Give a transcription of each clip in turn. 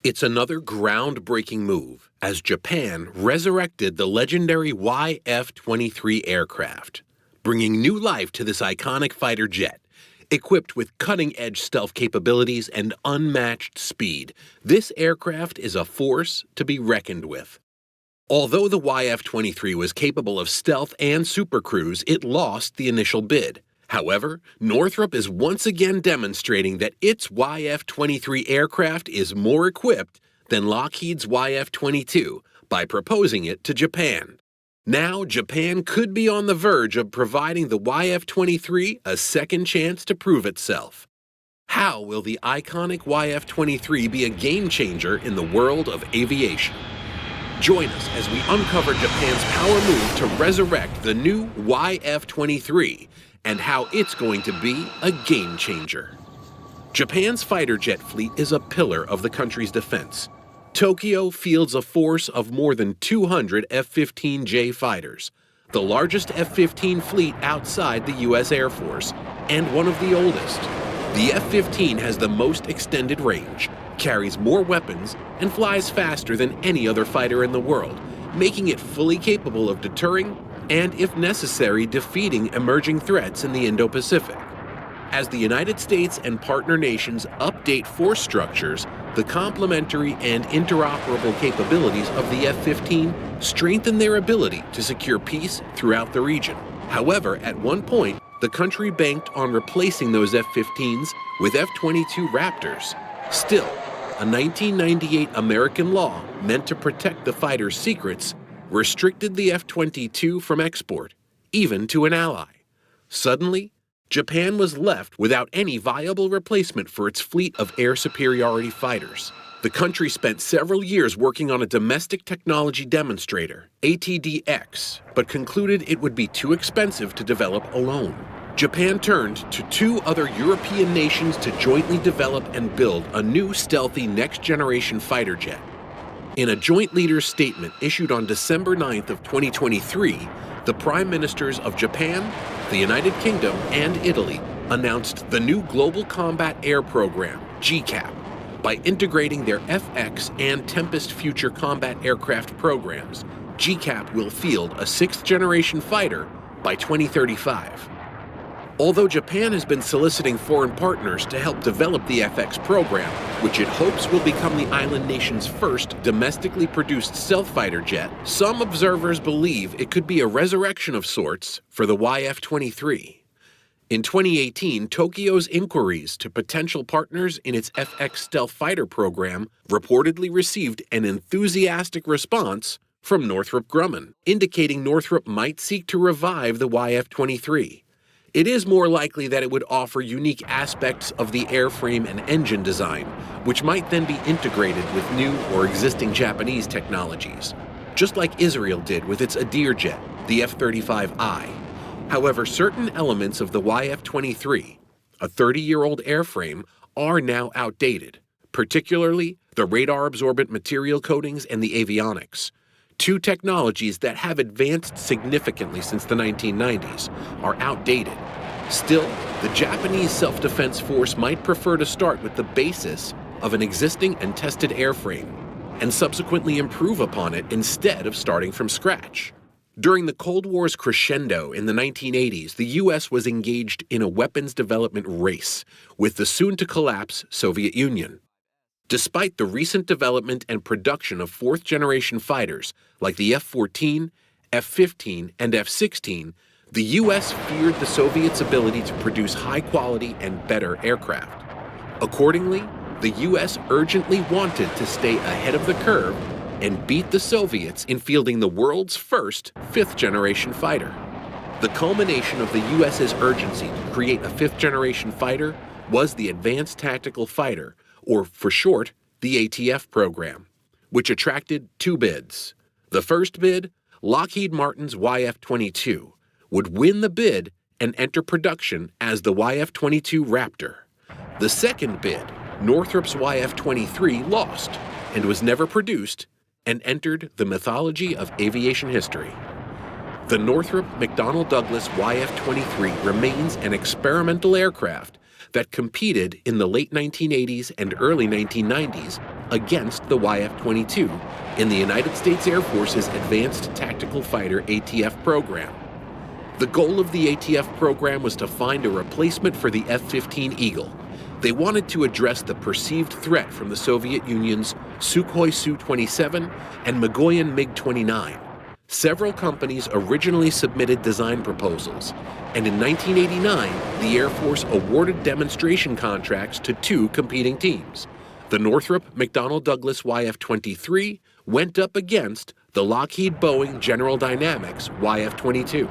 It's another groundbreaking move as Japan resurrected the legendary YF-23 aircraft, bringing new life to this iconic fighter jet. Equipped with cutting-edge stealth capabilities and unmatched speed, this aircraft is a force to be reckoned with. Although the YF-23 was capable of stealth and supercruise, it lost the initial bid. However, Northrop is once again demonstrating that its YF-23 aircraft is more equipped than Lockheed's YF-22 by proposing it to Japan. Now, Japan could be on the verge of providing the YF-23 a second chance to prove itself. How will the iconic YF-23 be a game-changer in the world of aviation? Join us as we uncover Japan's power move to resurrect the new YF-23 and how it's going to be a game-changer. Japan's fighter jet fleet is a pillar of the country's defense. Tokyo fields a force of more than 200 F-15J fighters, the largest F-15 fleet outside the U.S. Air Force, and one of the oldest. The F-15 has the most extended range, carries more weapons, and flies faster than any other fighter in the world, making it fully capable of deterring and, if necessary, defeating emerging threats in the Indo-Pacific. As the United States and partner nations update force structures, the complementary and interoperable capabilities of the F-15 strengthen their ability to secure peace throughout the region. However, at one point, the country banked on replacing those F-15s with F-22 Raptors. Still, a 1998 American law meant to protect the fighter's secrets restricted the F-22 from export, even to an ally. Suddenly, Japan was left without any viable replacement for its fleet of air superiority fighters. The country spent several years working on a domestic technology demonstrator, ATDX, but concluded it would be too expensive to develop alone. Japan turned to two other European nations to jointly develop and build a new stealthy next-generation fighter jet. In a joint leaders' statement issued on December 9th of 2023, the Prime Ministers of Japan, the United Kingdom, and Italy announced the new Global Combat Air Program, GCAP. By integrating their FX and Tempest Future Combat Aircraft programs, GCAP will field a sixth-generation fighter by 2035. Although Japan has been soliciting foreign partners to help develop the FX program, which it hopes will become the island nation's first domestically produced stealth fighter jet, some observers believe it could be a resurrection of sorts for the YF-23. In 2018, Tokyo's inquiries to potential partners in its FX stealth fighter program reportedly received an enthusiastic response from Northrop Grumman, indicating Northrop might seek to revive the YF-23. It is more likely that it would offer unique aspects of the airframe and engine design, which might then be integrated with new or existing Japanese technologies, just like Israel did with its Adir jet, the F-35I. However, certain elements of the YF-23, a 30-year-old airframe, are now outdated, particularly the radar-absorbent material coatings and the avionics. Two technologies that have advanced significantly since the 1990s are outdated. Still, the Japanese self-defense force might prefer to start with the basis of an existing and tested airframe and subsequently improve upon it instead of starting from scratch. During the Cold War's crescendo in the 1980s, the U.S. was engaged in a weapons development race with the soon-to-collapse Soviet Union. Despite the recent development and production of fourth-generation fighters like the F-14, F-15, and F-16, the U.S. feared the Soviets' ability to produce high-quality and better aircraft. Accordingly, the U.S. urgently wanted to stay ahead of the curve and beat the Soviets in fielding the world's first fifth-generation fighter. The culmination of the U.S.'s urgency to create a fifth-generation fighter was the Advanced Tactical Fighter, or for short, the ATF program, which attracted two bids. The first bid, Lockheed Martin's YF-22, would win the bid and enter production as the YF-22 Raptor. The second bid, Northrop's YF-23, lost and was never produced and entered the mythology of aviation history. The Northrop McDonnell Douglas YF-23 remains an experimental aircraft that competed in the late 1980s and early 1990s against the YF-22 in the United States Air Force's Advanced Tactical Fighter ATF program. The goal of the ATF program was to find a replacement for the F-15 Eagle. They wanted to address the perceived threat from the Soviet Union's Sukhoi Su-27 and Mikoyan MiG-29. Several companies originally submitted design proposals, and in 1989, the Air Force awarded demonstration contracts to two competing teams. The Northrop McDonnell Douglas YF-23 went up against the Lockheed Boeing General Dynamics YF-22.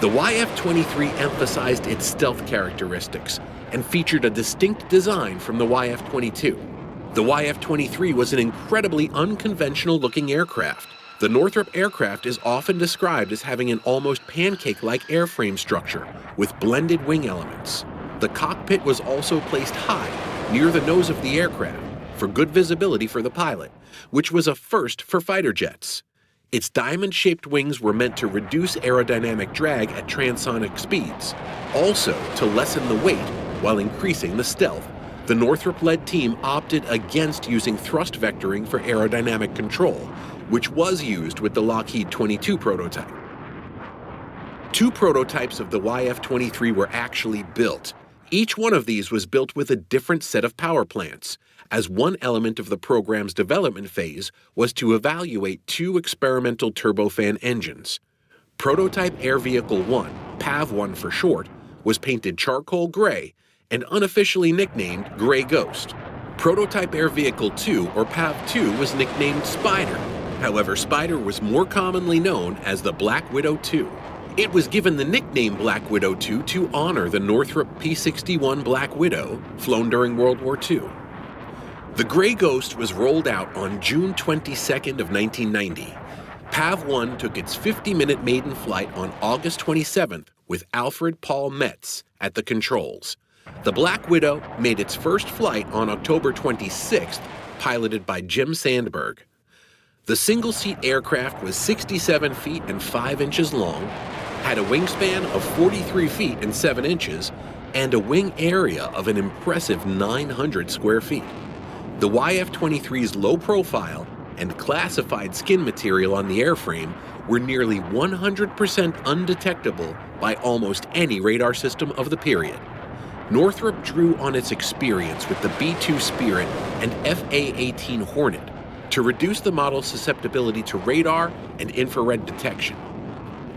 The YF-23 emphasized its stealth characteristics and featured a distinct design from the YF-22. The YF-23 was an incredibly unconventional-looking aircraft. The Northrop aircraft is often described as having an almost pancake-like airframe structure with blended wing elements. The cockpit was also placed high, near the nose of the aircraft, for good visibility for the pilot, which was a first for fighter jets. Its diamond-shaped wings were meant to reduce aerodynamic drag at transonic speeds. Also, to lessen the weight while increasing the stealth, the Northrop-led team opted against using thrust vectoring for aerodynamic control, which was used with the Lockheed 22 prototype. Two prototypes of the YF-23 were actually built. Each one of these was built with a different set of power plants, as one element of the program's development phase was to evaluate two experimental turbofan engines. Prototype Air Vehicle 1, PAV-1 for short, was painted charcoal gray and unofficially nicknamed Gray Ghost. Prototype Air Vehicle 2, or PAV-2, was nicknamed Spider. However, Spider was more commonly known as the Black Widow 2. It was given the nickname Black Widow 2 to honor the Northrop P-61 Black Widow, flown during World War II. The Gray Ghost was rolled out on June 22nd of 1990. PAV-1 took its 50-minute maiden flight on August 27th with Alfred Paul Metz at the controls. The Black Widow made its first flight on October 26th, piloted by Jim Sandberg. The single-seat aircraft was 67 feet and 5 inches long, had a wingspan of 43 feet and 7 inches, and a wing area of an impressive 900 square feet. The YF-23's low profile and classified skin material on the airframe were nearly 100% undetectable by almost any radar system of the period. Northrop drew on its experience with the B-2 Spirit and FA-18 Hornet to reduce the model's susceptibility to radar and infrared detection.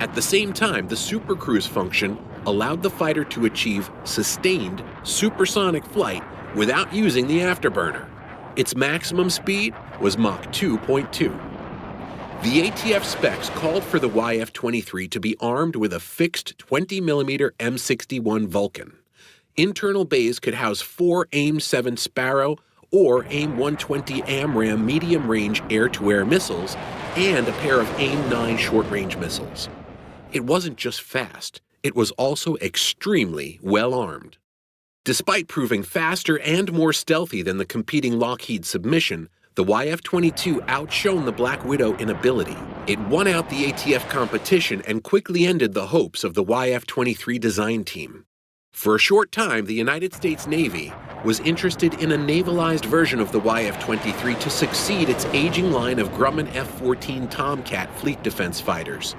At the same time, the Super Cruise function allowed the fighter to achieve sustained supersonic flight without using the afterburner. Its maximum speed was Mach 2.2. The ATF specs called for the YF-23 to be armed with a fixed 20mm M61 Vulcan. Internal bays could house 4 AIM-7 Sparrow or AIM-120 AMRAAM medium-range air-to-air missiles and a pair of AIM-9 short-range missiles. It wasn't just fast, it was also extremely well-armed. Despite proving faster and more stealthy than the competing Lockheed submission, the YF-22 outshone the Black Widow in ability. It won out the ATF competition and quickly ended the hopes of the YF-23 design team. For a short time, the United States Navy was interested in a navalized version of the YF-23 to succeed its aging line of Grumman F-14 Tomcat fleet defense fighters.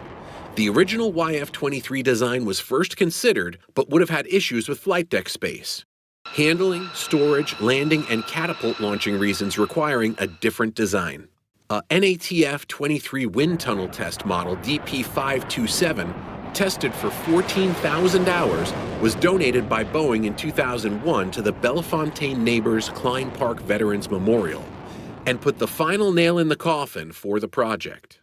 The original YF-23 design was first considered, but would have had issues with flight deck space. Handling, storage, landing, and catapult launching reasons requiring a different design. A NATF-23 wind tunnel test model DP-527, tested for 14,000 hours, was donated by Boeing in 2001 to the Bellefontaine Neighbors Klein Park Veterans Memorial, and put the final nail in the coffin for the project.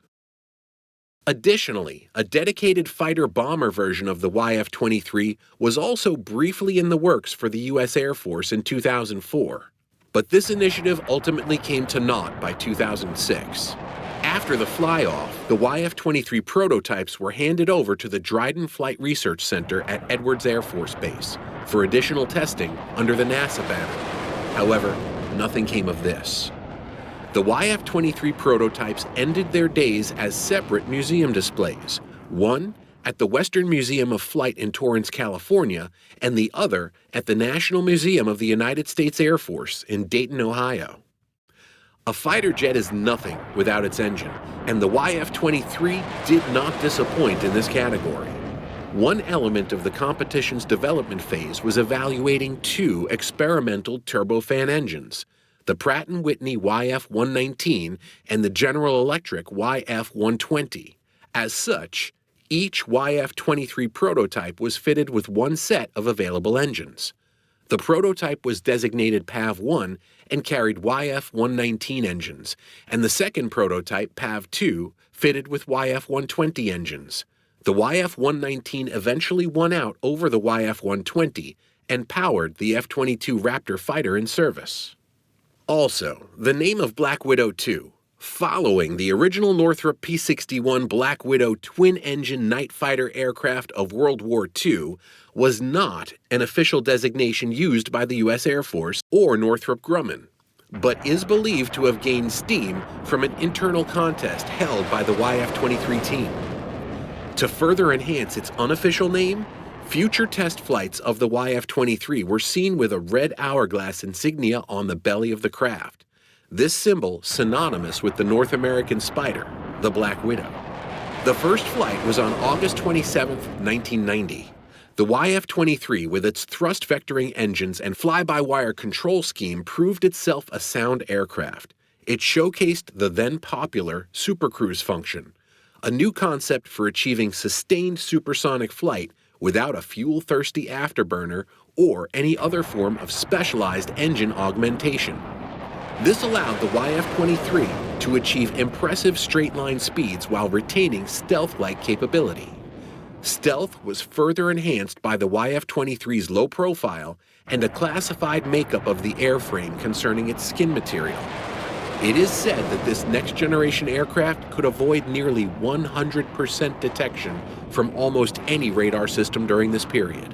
Additionally, a dedicated fighter-bomber version of the YF-23 was also briefly in the works for the U.S. Air Force in 2004, but this initiative ultimately came to naught by 2006. After the fly-off, the YF-23 prototypes were handed over to the Dryden Flight Research Center at Edwards Air Force Base for additional testing under the NASA banner. However, nothing came of this. The YF-23 prototypes ended their days as separate museum displays, one at the Western Museum of Flight in Torrance, California, and the other at the National Museum of the United States Air Force in Dayton, Ohio. A fighter jet is nothing without its engine, and the YF-23 did not disappoint in this category. One element of the competition's development phase was evaluating two experimental turbofan engines, the Pratt & Whitney YF-119 and the General Electric YF-120. As such, each YF-23 prototype was fitted with one set of available engines. The prototype was designated PAV-1 and carried YF-119 engines, and the second prototype, PAV-2, fitted with YF-120 engines. The YF-119 eventually won out over the YF-120 and powered the F-22 Raptor fighter in service. Also, the name of Black Widow II, following the original Northrop P-61 Black Widow twin-engine night fighter aircraft of World War II, was not an official designation used by the U.S. Air Force or Northrop Grumman, but is believed to have gained steam from an internal contest held by the YF-23 team. To further enhance its unofficial name, future test flights of the YF-23 were seen with a red hourglass insignia on the belly of the craft. This symbol synonymous with the North American Spider, the Black Widow. The first flight was on August 27, 1990. The YF-23, with its thrust vectoring engines and fly-by-wire control scheme, proved itself a sound aircraft. It showcased the then-popular supercruise function, a new concept for achieving sustained supersonic flight without a fuel-thirsty afterburner or any other form of specialized engine augmentation. This allowed the YF-23 to achieve impressive straight-line speeds while retaining stealth-like capability. Stealth was further enhanced by the YF-23's low profile and a classified makeup of the airframe concerning its skin material. It is said that this next-generation aircraft could avoid nearly 100% detection from almost any radar system during this period.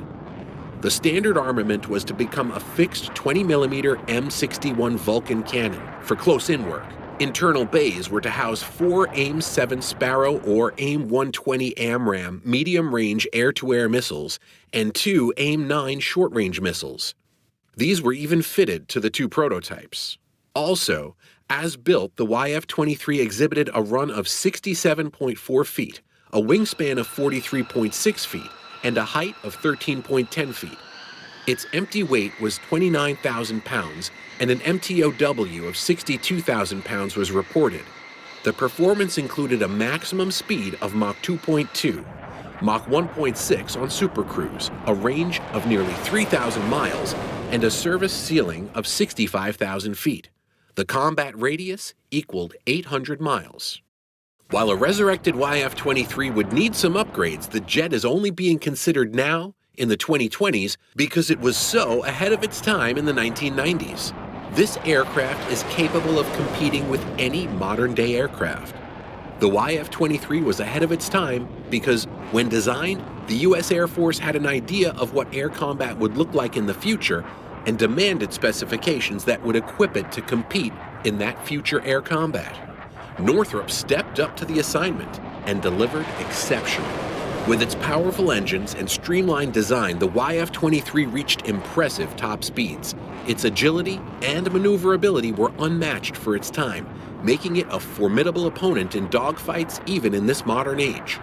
The standard armament was to become a fixed 20mm M61 Vulcan cannon for close-in work. Internal bays were to house 4 AIM-7 Sparrow or AIM-120 AMRAAM medium-range air-to-air missiles and 2 AIM-9 short-range missiles. These were even fitted to the two prototypes. Also, as built, the YF-23 exhibited a run of 67.4 feet, a wingspan of 43.6 feet, and a height of 13.10 feet. Its empty weight was 29,000 pounds, and an MTOW of 62,000 pounds was reported. The performance included a maximum speed of Mach 2.2, Mach 1.6 on supercruise, a range of nearly 3,000 miles, and a service ceiling of 65,000 feet. The combat radius equaled 800 miles. While a resurrected YF-23 would need some upgrades, the jet is only being considered now, in the 2020s, because it was so ahead of its time in the 1990s. This aircraft is capable of competing with any modern-day aircraft. The YF-23 was ahead of its time because, when designed, the U.S. Air Force had an idea of what air combat would look like in the future and demanded specifications that would equip it to compete in that future air combat. Northrop stepped up to the assignment and delivered exceptionally. With its powerful engines and streamlined design, the YF-23 reached impressive top speeds. Its agility and maneuverability were unmatched for its time, making it a formidable opponent in dogfights even in this modern age.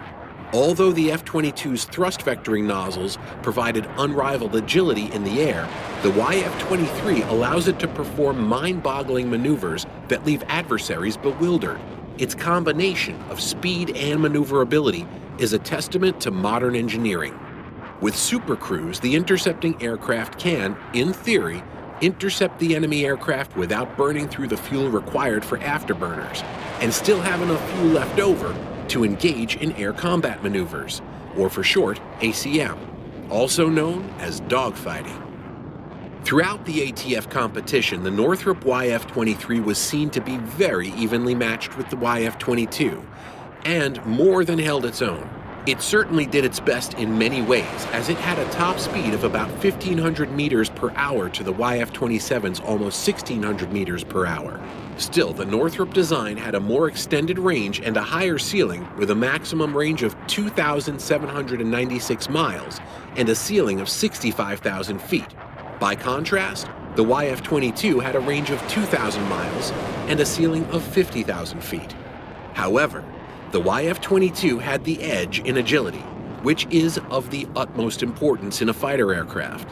Although the F-22's thrust vectoring nozzles provided unrivaled agility in the air, the YF-23 allows it to perform mind-boggling maneuvers that leave adversaries bewildered. Its combination of speed and maneuverability is a testament to modern engineering. With supercruise, the intercepting aircraft can, in theory, intercept the enemy aircraft without burning through the fuel required for afterburners, and still have enough fuel left over to engage in air combat maneuvers, or for short, ACM, also known as dogfighting. Throughout the ATF competition, the Northrop YF-23 was seen to be very evenly matched with the YF-22, and more than held its own. It certainly did its best in many ways, as it had a top speed of about 1,500 meters per hour to the YF-27's almost 1,600 meters per hour. Still, the Northrop design had a more extended range and a higher ceiling, with a maximum range of 2,796 miles and a ceiling of 65,000 feet. By contrast, the YF-22 had a range of 2,000 miles and a ceiling of 50,000 feet. However, the YF-22 had the edge in agility, which is of the utmost importance in a fighter aircraft.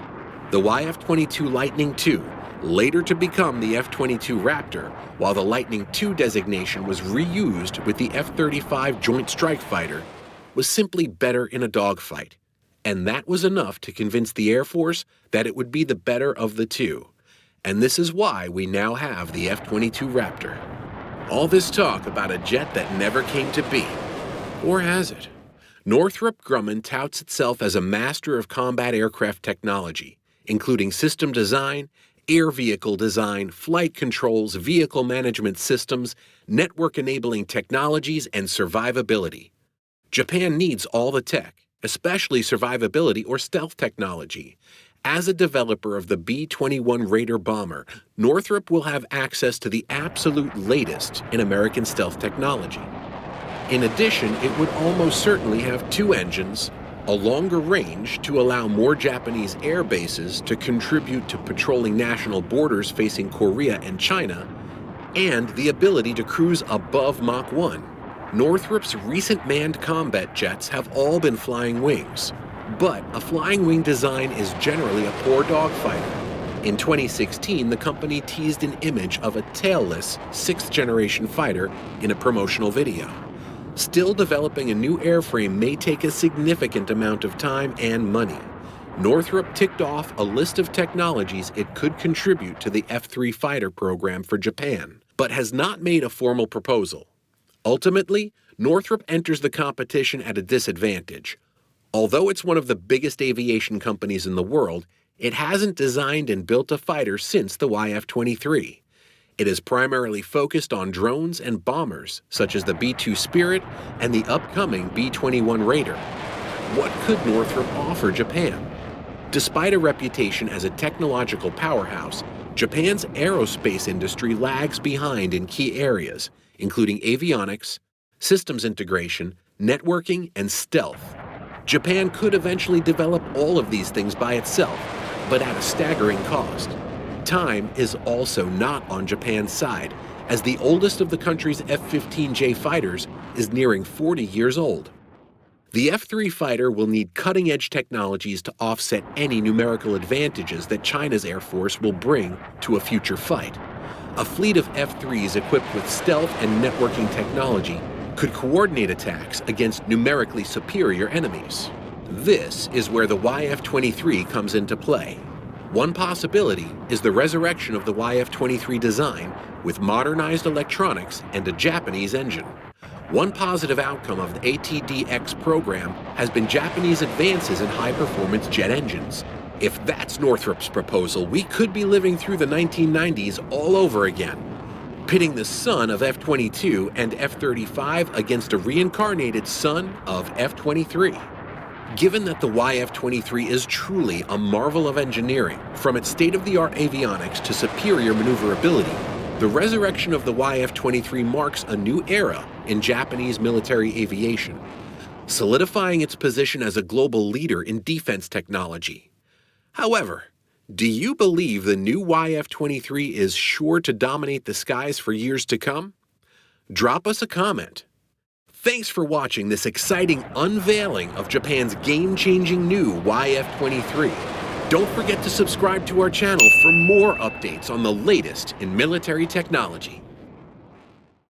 The YF-22 Lightning II, later to become the F-22 Raptor, while the Lightning II designation was reused with the F-35 Joint Strike Fighter, was simply better in a dogfight. And that was enough to convince the Air Force that it would be the better of the two. And this is why we now have the F-22 Raptor. All this talk about a jet that never came to be. Or has it? Northrop Grumman touts itself as a master of combat aircraft technology, including system design, air vehicle design, flight controls, vehicle management systems, network-enabling technologies, and survivability. Japan needs all the tech, especially survivability or stealth technology. As a developer of the B-21 Raider bomber, Northrop will have access to the absolute latest in American stealth technology. In addition, it would almost certainly have two engines, a longer range to allow more Japanese air bases to contribute to patrolling national borders facing Korea and China, and the ability to cruise above Mach 1. Northrop's recent manned combat jets have all been flying wings. But a flying wing design is generally a poor dogfighter. In 2016, the company teased an image of a tailless 6th-generation fighter in a promotional video. Still developing a new airframe may take a significant amount of time and money. Northrop ticked off a list of technologies it could contribute to the F-3 fighter program for Japan, but has not made a formal proposal. Ultimately, Northrop enters the competition at a disadvantage. Although it's one of the biggest aviation companies in the world, it hasn't designed and built a fighter since the YF-23. It is primarily focused on drones and bombers, such as the B-2 Spirit and the upcoming B-21 Raider. What could Northrop offer Japan? Despite a reputation as a technological powerhouse, Japan's aerospace industry lags behind in key areas, including avionics, systems integration, networking, and stealth. Japan could eventually develop all of these things by itself, but at a staggering cost. Time is also not on Japan's side, as the oldest of the country's F-15J fighters is nearing 40 years old. The F-3 fighter will need cutting-edge technologies to offset any numerical advantages that China's Air Force will bring to a future fight. A fleet of F-3s equipped with stealth and networking technology could coordinate attacks against numerically superior enemies. This is where the YF-23 comes into play. One possibility is the resurrection of the YF-23 design with modernized electronics and a Japanese engine. One positive outcome of the ATDX program has been Japanese advances in high-performance jet engines. If that's Northrop's proposal, we could be living through the 1990s all over again, pitting the son of F-22 and F-35 against a reincarnated son of F-23. Given that the YF-23 is truly a marvel of engineering, from its state-of-the-art avionics to superior maneuverability, the resurrection of the YF-23 marks a new era in Japanese military aviation, solidifying its position as a global leader in defense technology. However, do you believe the new YF-23 is sure to dominate the skies for years to come? Drop us a comment. Thanks for watching this exciting unveiling of Japan's game-changing new YF-23. Don't forget to subscribe to our channel for more updates on the latest in military technology.